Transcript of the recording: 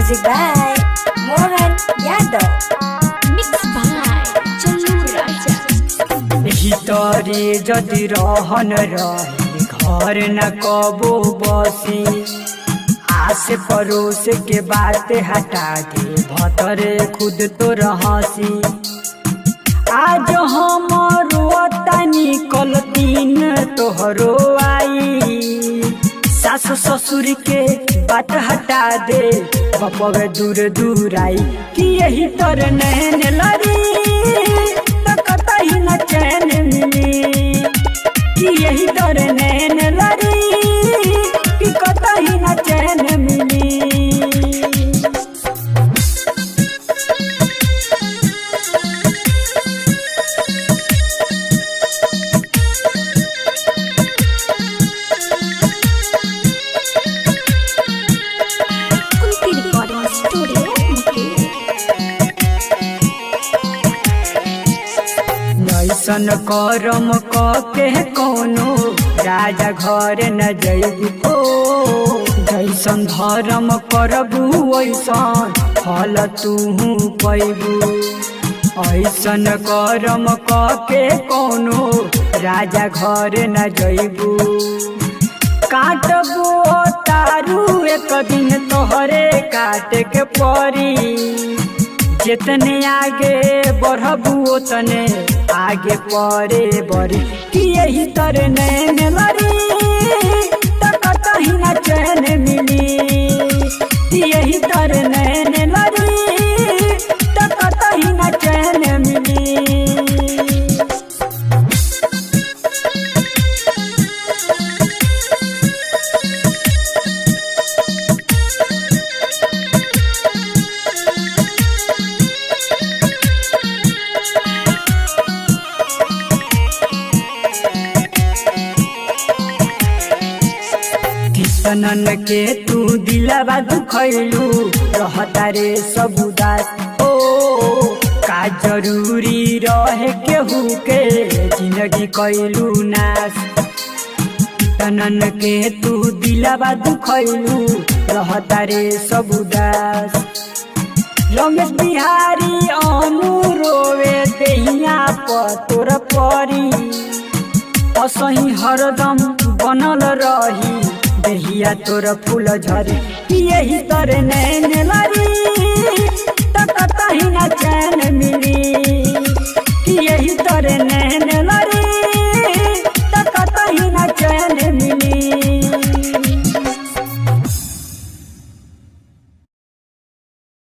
Music by Mohan Yadav. Mixed by Challu Raja. हितरे जदि रहन रहे घर न कबो बसी आस पड़ोस के बात हटा दे भतरे खुद तो रहसी। आज हमरो तनी कल दिन तोहरो आई सास ससुर के बात हटा दे बपवे दूर दूर आई कि यही तर नैन लड़ी तो कतई न चैन मिली कि यही तर नैन लड़ी कि कतई न चैन मिली। Kunti Recording Studio, Mukesh. नैसन करम के कोनो राजा घर न जइबो जैसन धर्म करबू वैसन फल तुहू पैबू। ऐसन करम के कोनो राजा घर न जइबू काटबो तारू एक दिन तोहरे काट के परी जितने आगे बढ़बू उतने आगे पड़े बड़ी कि यही तर नैन लड़ी तो कतई न चैन मिली कि यही तर नैन लड़ी तो कतई न चैन मिली। किसनन के तू दिलवा दुखैलू रहता रे सब उदास ओ का जरूरी रहे केहू के जिंदगी कैलू नाश। किसनन के तू दिलवा दुखैलू रहता रे सब उदास। रमेश बिहारी अनु रोवे देहिया पतोर परी असही हरदम बनल रही देहिया तोर फूल झरे कि यही तर नैन लड़ी तो कतई न चैन मिली कि यही तर नैन